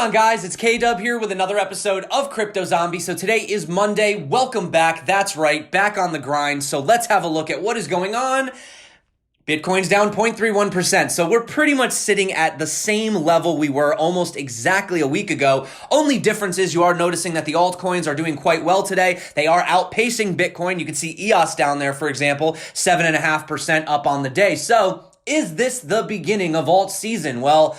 on, guys? It's K-Dub here with another episode of Crypto Zombie. So today is Monday. Welcome back. That's right, back on the grind. So let's have a look at what is going on. Bitcoin's down 0.31%, so we're pretty much sitting at the same level we were almost exactly a week ago. Only difference is you are noticing that the altcoins are doing quite well today. They are outpacing Bitcoin. You can see EOS down there, for example, 7.5% up on the day. So is this the beginning of alt season? Well,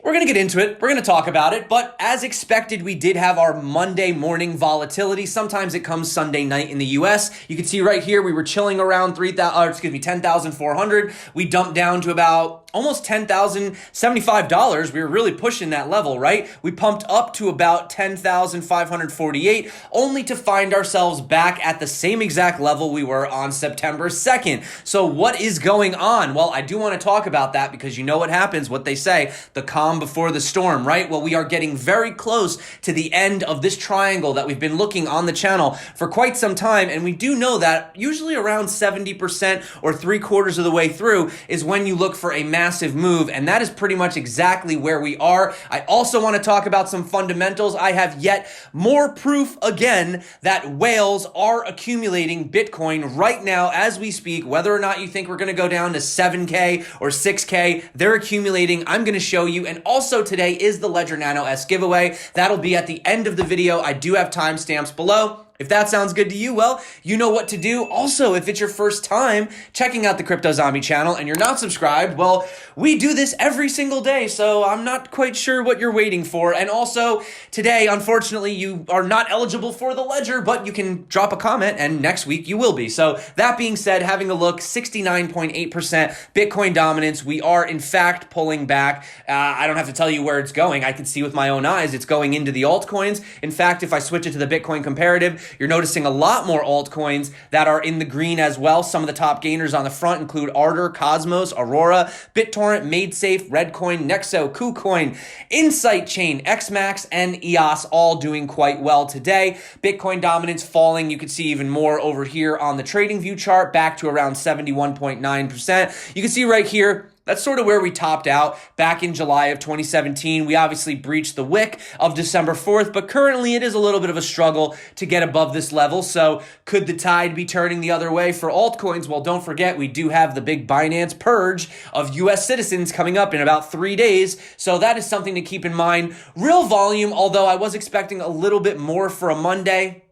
we're going to get into it. We're going to talk about it. But as expected, we did have our Monday morning volatility. Sometimes it comes Sunday night in the US. You can see right here, we were chilling around 10,400. We dumped down to about almost $10,075. We were really pushing that level, right? We pumped up to about 10,548, only to find ourselves back at the same exact level we were on September 2nd. So what is going on? Well, I do want to talk about that because you know what happens, what they say, the calm before the storm, right? Well, we are getting very close to the end of this triangle that we've been looking on the channel for quite some time. And we do know that usually around 70% or 3/4 of the way through is when you look for a massive move. And that is pretty much exactly where we are. I also want to talk about some fundamentals. I have yet more proof again that whales are accumulating Bitcoin right now as we speak. Whether or not you think we're going to go down to 7K or 6K, they're accumulating. I'm going to show you. And also today is the Ledger Nano S giveaway. That'll be at the end of the video. I do have timestamps below. If that sounds good to you, well, you know what to do. Also, if it's your first time checking out the Crypto Zombie channel and you're not subscribed, well, we do this every single day, so I'm not quite sure what you're waiting for. And also, today, unfortunately, you are not eligible for the Ledger, but you can drop a comment, and next week you will be. So that being said, having a look, 69.8% Bitcoin dominance. We are, in fact, pulling back. I don't have to tell you where it's going. I can see with my own eyes it's going into the altcoins. In fact, if I switch it to the Bitcoin comparative, you're noticing a lot more altcoins that are in the green as well. Some of the top gainers on the front include Ardor, Cosmos, Aurora, BitTorrent, MadeSafe, Redcoin, Nexo, KuCoin, Insight Chain, XMAX, and EOS all doing quite well today. Bitcoin dominance falling. You can see even more over here on the TradingView chart, back to around 71.9%. You can see right here, that's sort of where we topped out back in July of 2017. We obviously breached the wick of December 4th, but currently it is a little bit of a struggle to get above this level. So could the tide be turning the other way for altcoins? Well, don't forget, we do have the big Binance purge of US citizens coming up in about 3 days. So that is something to keep in mind. Real volume, although I was expecting a little bit more for a Monday.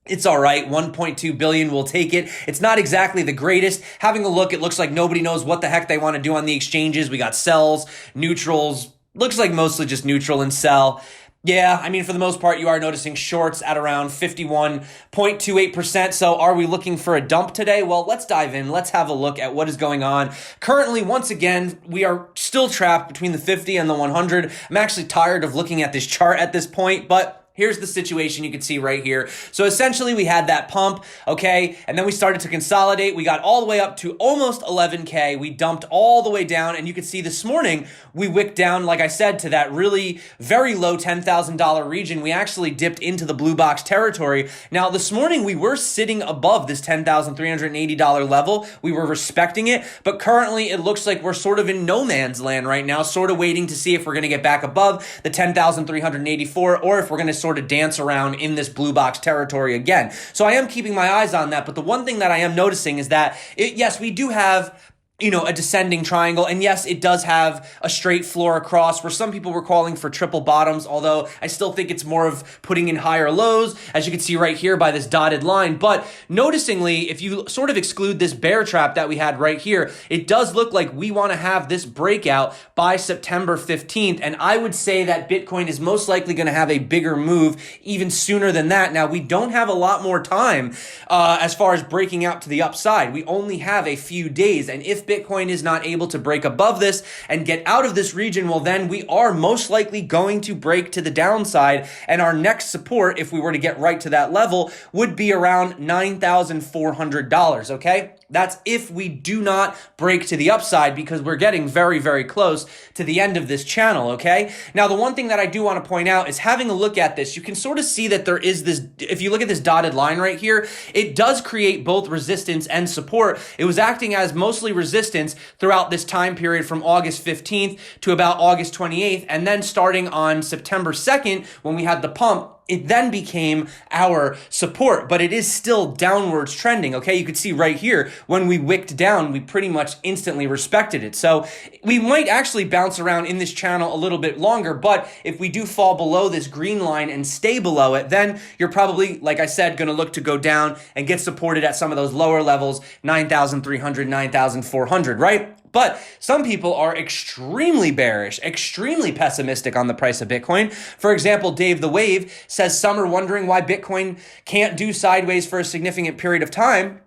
It's all right. 1.2 billion will take it. It's not exactly the greatest. Having a look, it looks like nobody knows what the heck they want to do on the exchanges. We got sells, neutrals. Looks like mostly just neutral and sell. Yeah, I mean, for the most part, you are noticing shorts at around 51.28%. So are we looking for a dump today? Well, let's dive in. Let's have a look at what is going on. Currently, once again, we are still trapped between the 50 and the 100. I'm actually tired of looking at this chart at this point, but here's the situation you can see right here. So essentially we had that pump, okay? And then we started to consolidate. We got all the way up to almost 11K. We dumped all the way down. And you can see this morning, we wicked down, like I said, to that really very low $10,000 region. We actually dipped into the blue box territory. Now, this morning we were sitting above this $10,380 level. We were respecting it, but currently it looks like we're sort of in no man's land right now, sort of waiting to see if we're going to get back above the 10,384 or if we're going to sort of dance around in this blue box territory again. So I am keeping my eyes on that. But the one thing that I am noticing is that, yes, we do have a descending triangle. And yes, it does have a straight floor across where some people were calling for triple bottoms, although I still think it's more of putting in higher lows, as you can see right here by this dotted line. But noticingly, if you sort of exclude this bear trap that we had right here, it does look like we want to have this breakout by September 15th. And I would say that Bitcoin is most likely going to have a bigger move even sooner than that. Now, we don't have a lot more time as far as breaking out to the upside. We only have a few days. And if Bitcoin is not able to break above this and get out of this region, well, then we are most likely going to break to the downside. And our next support, if we were to get right to that level, would be around $9,400, okay? That's if we do not break to the upside, because we're getting very, very close to the end of this channel, okay? Now, the one thing that I do want to point out is having a look at this, you can sort of see that there is this, if you look at this dotted line right here, it does create both resistance and support. It was acting as mostly resistance throughout this time period from August 15th to about August 28th, and then starting on September 2nd, when we had the pump, it then became our support, but it is still downwards trending, okay? You could see right here, when we wicked down, we pretty much instantly respected it. So we might actually bounce around in this channel a little bit longer, but if we do fall below this green line and stay below it, then you're probably, like I said, gonna look to go down and get supported at some of those lower levels, 9,300, 9,400, right? But some people are extremely bearish, extremely pessimistic on the price of Bitcoin. For example, Dave the Wave says some are wondering why Bitcoin can't do sideways for a significant period of time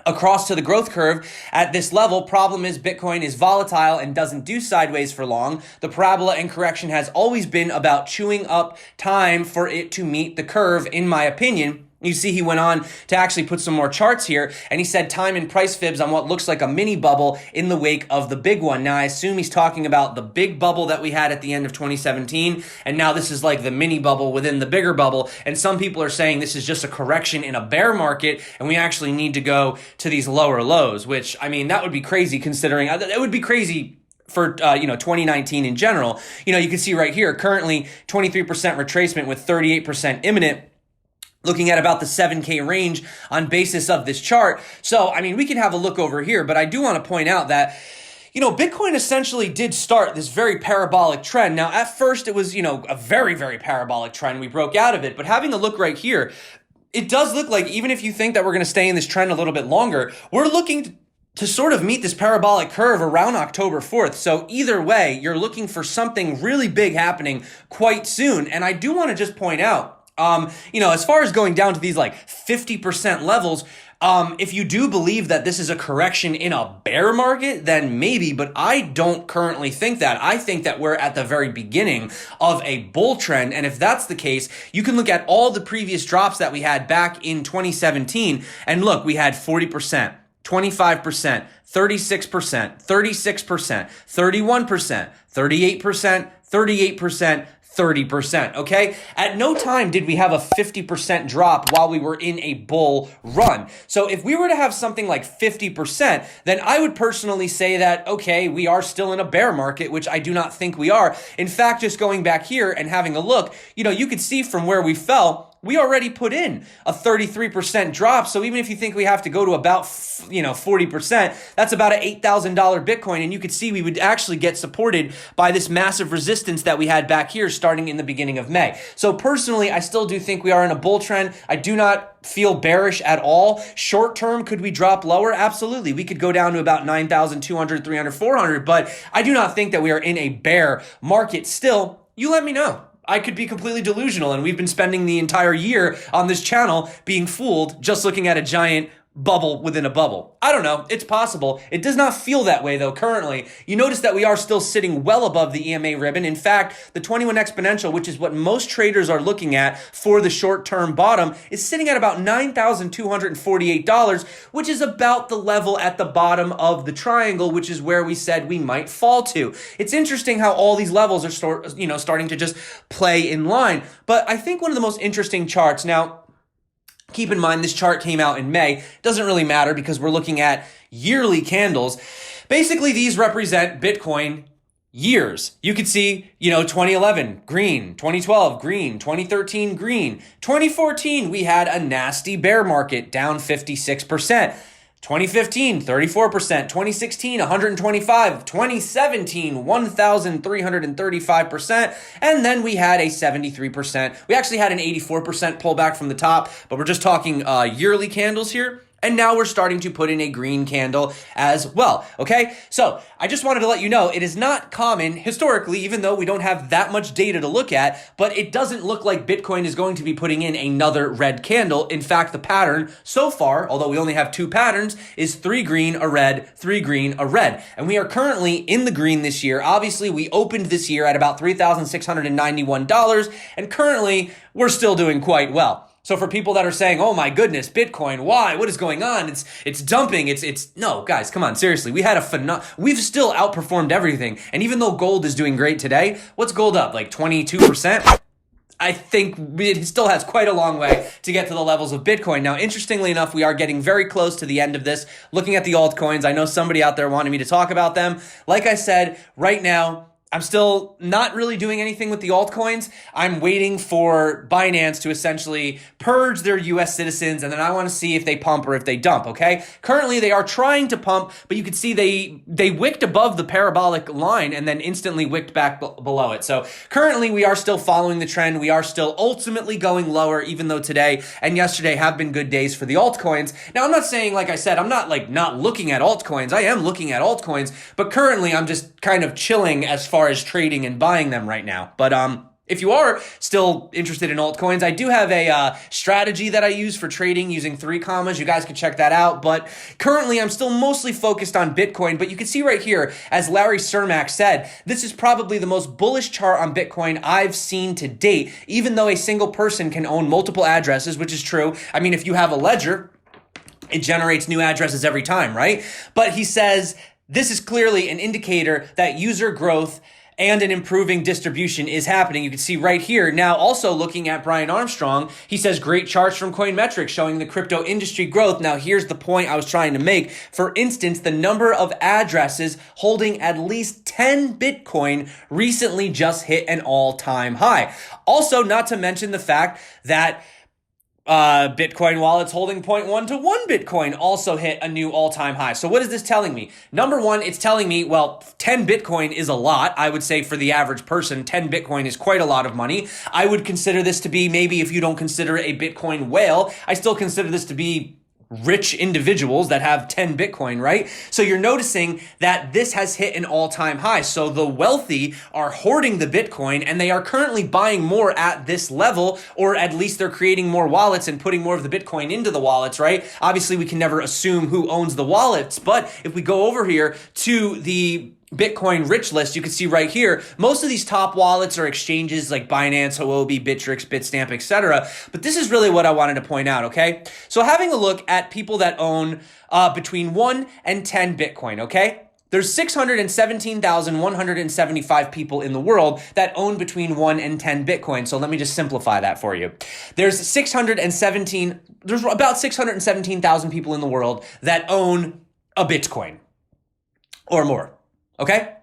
across to the growth curve at this level. Problem is Bitcoin is volatile and doesn't do sideways for long. The parabola and correction has always been about chewing up time for it to meet the curve, in my opinion. You see he went on to actually put some more charts here, and he said time and price fibs on what looks like a mini bubble in the wake of the big one. Now, I assume he's talking about the big bubble that we had at the end of 2017, and now this is like the mini bubble within the bigger bubble, and some people are saying this is just a correction in a bear market, and we actually need to go to these lower lows, which, I mean, that would be crazy considering, it would be crazy for 2019 in general. You can see right here, currently 23% retracement with 38% imminent, looking at about the 7K range on basis of this chart. So, I mean, we can have a look over here, but I do want to point out that, Bitcoin essentially did start this very parabolic trend. Now, at first, it was, a very, very parabolic trend. We broke out of it, but having a look right here, it does look like, even if you think that we're going to stay in this trend a little bit longer, we're looking to sort of meet this parabolic curve around October 4th. So either way, you're looking for something really big happening quite soon. And I do want to just point out, as far as going down to these like 50% levels, if you do believe that this is a correction in a bear market, then maybe, but I don't currently think that. I think that we're at the very beginning of a bull trend. And if that's the case, you can look at all the previous drops that we had back in 2017. And look, we had 40%, 25%, 36%, 36%, 31%, 38%, 38%, 30%, okay? At no time did we have a 50% drop while we were in a bull run. So if we were to have something like 50%, then I would personally say that, okay, we are still in a bear market, which I do not think we are. In fact, just going back here and having a look, you could see from where we fell, we already put in a 33% drop. So even if you think we have to go to about, 40%, that's about an $8,000 Bitcoin. And you could see we would actually get supported by this massive resistance that we had back here starting in the beginning of May. So personally, I still do think we are in a bull trend. I do not feel bearish at all. Short term, could we drop lower? Absolutely. We could go down to about 9,200, 300, 400, but I do not think that we are in a bear market still. You let me know. I could be completely delusional, and we've been spending the entire year on this channel being fooled just looking at a giant bubble within a bubble. I don't know. It's possible. It does not feel that way, though, currently. You notice that we are still sitting well above the EMA ribbon. In fact, the 21 exponential, which is what most traders are looking at for the short-term bottom, is sitting at about $9,248, which is about the level at the bottom of the triangle, which is where we said we might fall to. It's interesting how all these levels are starting to just play in line. But I think one of the most interesting charts now, keep in mind, this chart came out in May. Doesn't really matter because we're looking at yearly candles. Basically, these represent Bitcoin years. You could see, 2011, green, 2012, green, 2013, green. 2014, we had a nasty bear market, down 56%. 2015, 34%, 2016, 125, 2017, 1,335%, and then we had a 73%. We actually had an 84% pullback from the top, but we're just talking yearly candles here. And now we're starting to put in a green candle as well, okay? So I just wanted to let you know, it is not common historically, even though we don't have that much data to look at, but it doesn't look like Bitcoin is going to be putting in another red candle. In fact, the pattern so far, although we only have two patterns, is 3 green, a red, 3 green, a red. And we are currently in the green this year. Obviously, we opened this year at about $3,691, and currently we're still doing quite well. So for people that are saying, "Oh my goodness, Bitcoin, why? What is going on? It's dumping. It's no, guys, come on, seriously. We've still outperformed everything. And even though gold is doing great today, what's gold up? Like 22%? I think it still has quite a long way to get to the levels of Bitcoin. Now, interestingly enough, we are getting very close to the end of this. Looking at the altcoins, I know somebody out there wanted me to talk about them. Like I said, right now, I'm still not really doing anything with the altcoins. I'm waiting for Binance to essentially purge their US citizens, and then I want to see if they pump or if they dump, okay? Currently, they are trying to pump, but you can see they wicked above the parabolic line and then instantly wicked back below it. So currently, we are still following the trend. We are still ultimately going lower, even though today and yesterday have been good days for the altcoins. Now, I'm not saying, like I said, I'm not not looking at altcoins. I am looking at altcoins, but currently, I'm just kind of chilling as far as trading and buying them right now. But if you are still interested in altcoins, I do have a strategy that I use for trading using 3 commas. You guys can check that out. But currently, I'm still mostly focused on Bitcoin. But you can see right here, as Larry Cermak said, this is probably the most bullish chart on Bitcoin I've seen to date, even though a single person can own multiple addresses, which is true. I mean, if you have a ledger, it generates new addresses every time, right? But he says this is clearly an indicator that user growth and an improving distribution is happening. You can see right here. Now, also looking at Brian Armstrong, he says great charts from Coinmetrics showing the crypto industry growth. Now, here's the point I was trying to make. For instance, the number of addresses holding at least 10 Bitcoin recently just hit an all-time high. Also, not to mention the fact that Bitcoin wallets holding 0.1 to 1 Bitcoin also hit a new all-time high. So what is this telling me? Number one, it's telling me, well, 10 Bitcoin is a lot. I would say for the average person, 10 Bitcoin is quite a lot of money. I would consider this to be, maybe if you don't consider it a Bitcoin whale, I still consider this to be rich individuals that have 10 Bitcoin, right? So you're noticing that this has hit an all-time high. So the wealthy are hoarding the Bitcoin and they are currently buying more at this level, or at least they're creating more wallets and putting more of the Bitcoin into the wallets, right? Obviously, we can never assume who owns the wallets, but if we go over here to the Bitcoin rich list, you can see right here, most of these top wallets are exchanges like Binance, Huobi, Bittrex, Bitstamp, etc. But this is really what I wanted to point out, okay? So having a look at people that own between 1 and 10 Bitcoin, okay? There's 617,175 people in the world that own between 1 and 10 Bitcoin. So let me just simplify that for you. There's about 617,000 people in the world that own a Bitcoin or more. Okay?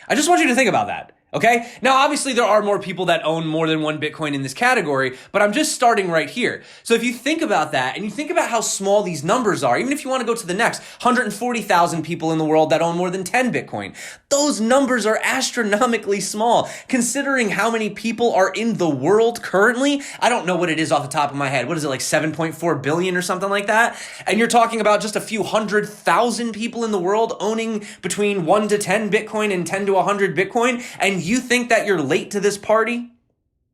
I just want you to think about that. Okay? Now, obviously, there are more people that own more than 1 Bitcoin in this category, but I'm just starting right here. So if you think about that and you think about how small these numbers are, even if you want to go to the next 140,000 people in the world that own more than 10 Bitcoin, those numbers are astronomically small. Considering how many people are in the world currently, I don't know what it is off the top of my head. What is it, like 7.4 billion or something like that? And you're talking about just a few 100,000 people in the world owning between 1 to 10 Bitcoin and 10 to 100 Bitcoin, and you think that you're late to this party?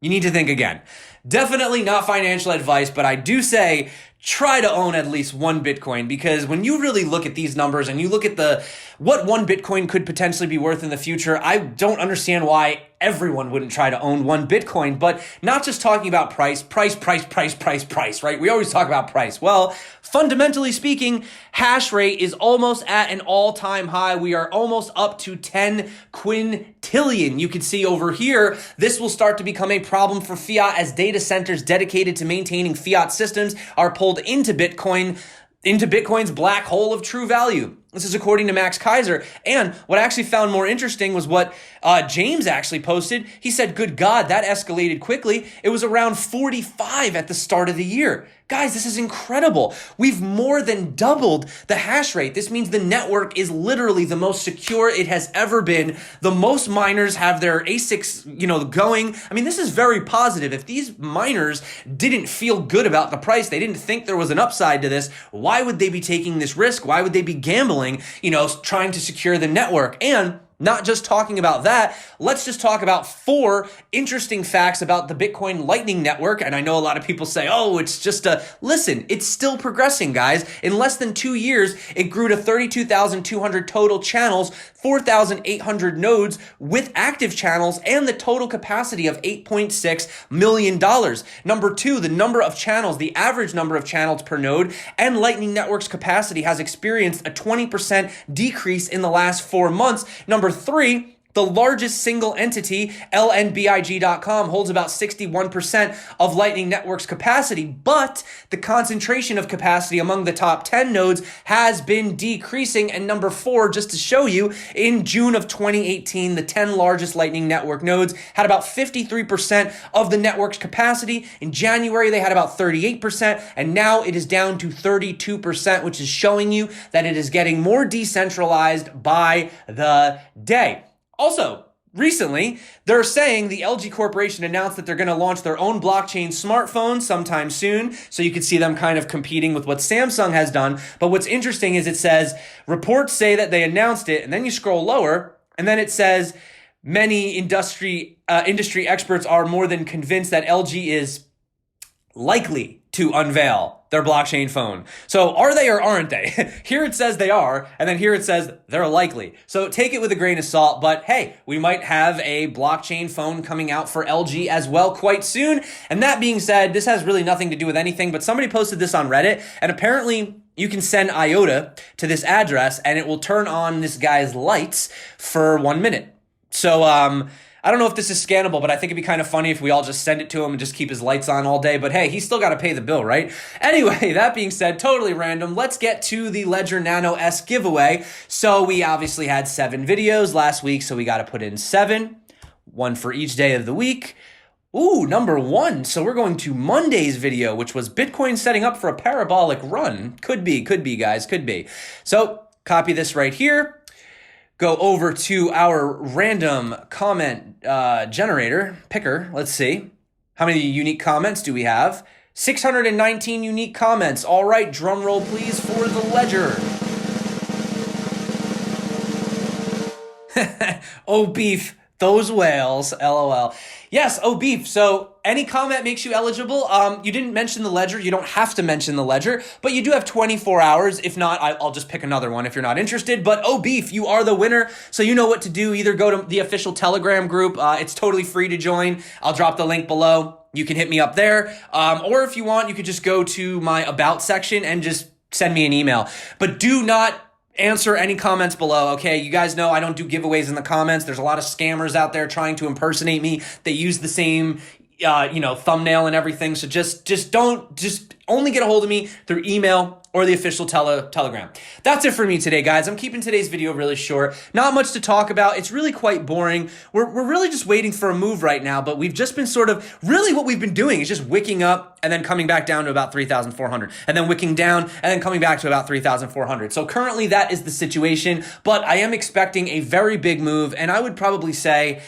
You need to think again. Definitely not financial advice, but I do say try to own at least 1 Bitcoin, because when you really look at these numbers and you look at what 1 Bitcoin could potentially be worth in the future, I don't understand why everyone wouldn't try to own 1 Bitcoin. But not just talking about price, right? We always talk about price. Well, fundamentally speaking, hash rate is almost at an all-time high. We are almost up to 10 quintillion. You can see over here, this will start to become a problem for fiat as data centers dedicated to maintaining fiat systems are pulled into Bitcoin's black hole of true value. This is according to Max Kaiser. And what I actually found more interesting was what James actually posted. He said, good God, that escalated quickly. It was around 45 at the start of the year. Guys, this is incredible. We've more than doubled the hash rate. This means the network is literally the most secure it has ever been. The most miners have their ASICs, going. I mean, this is very positive. If these miners didn't feel good about the price, they didn't think there was an upside to this, why would they be taking this risk? Why would they be gambling, trying to secure the network? And Not just talking about that, let's just talk about 4 interesting facts about the Bitcoin Lightning Network. And I know a lot of people say, oh, it's just listen, it's still progressing, guys. In less than 2 years, it grew to 32,200 total channels, 4,800 nodes with active channels, and the total capacity of $8.6 million. Number 2, the number of channels, the average number of channels per node, and Lightning Network's capacity has experienced a 20% decrease in the last 4 months. Number 3, the largest single entity, LNBIG.com, holds about 61% of Lightning Network's capacity, but the concentration of capacity among the top 10 nodes has been decreasing. And number 4, just to show you, in June of 2018, the 10 largest Lightning Network nodes had about 53% of the network's capacity. In January, they had about 38%, and now it is down to 32%, which is showing you that it is getting more decentralized by the day. Also, recently, they're saying the LG Corporation announced that they're going to launch their own blockchain smartphone sometime soon. So you could see them kind of competing with what Samsung has done. But what's interesting is it says, reports say that they announced it, and then you scroll lower, and then it says, many industry experts are more than convinced that LG is likely to unveil their blockchain phone. So are they or aren't they? Here it says they are, and then here it says they're likely. So take it with a grain of salt, but hey, we might have a blockchain phone coming out for LG as well quite soon. And that being said, this has really nothing to do with anything, but somebody posted this on Reddit, and apparently you can send IOTA to this address and it will turn on this guy's lights for 1 minute. So, I don't know if this is scannable, but I think it'd be kind of funny if we all just send it to him and just keep his lights on all day. But hey, he's still got to pay the bill, right? Anyway, that being said, totally random. Let's get to the Ledger Nano S giveaway. So we obviously had 7 videos last week, so we got to put in 7, 1 for each day of the week. Ooh, number 1. So we're going to Monday's video, which was Bitcoin setting up for a parabolic run. Could be, guys, could be. So copy this right here. Go over to our random comment generator picker. Let's see. How many unique comments do we have? 619 unique comments. All right, drum roll please for the ledger. Oh, beef. Those whales, LOL. Yes, oh, beef. So any comment makes you eligible. You didn't mention the ledger. You don't have to mention the ledger, but you do have 24 hours. If not, I'll just pick another one if you're not interested. But oh, beef, you are the winner. So you know what to do. Either go to the official Telegram group. It's totally free to join. I'll drop the link below. You can hit me up there. Or if you want, you could just go to my About section and just send me an email. But do not answer any comments below, okay? You guys know I don't do giveaways in the comments. There's a lot of scammers out there trying to impersonate me. They use the same, thumbnail and everything. So just only get a hold of me through email or the official Telegram. That's it for me today, guys. I'm keeping today's video really short. Not much to talk about. It's really quite boring. We're really just waiting for a move right now, but we've just been really what we've been doing is just wicking up and then coming back down to about 3,400 and then wicking down and then coming back to about 3,400. So currently that is the situation, but I am expecting a very big move, and I would probably say,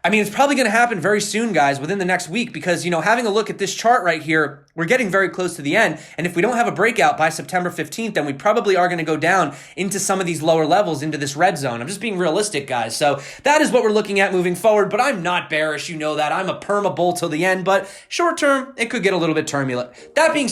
it's probably going to happen very soon, guys, within the next week, because, having a look at this chart right here, we're getting very close to the end. And if we don't have a breakout by September 15th, then we probably are going to go down into some of these lower levels, into this red zone. I'm just being realistic, guys. So that is what we're looking at moving forward, but I'm not bearish. You know that. I'm a perma bull till the end, but short term, it could get a little bit turbulent. That being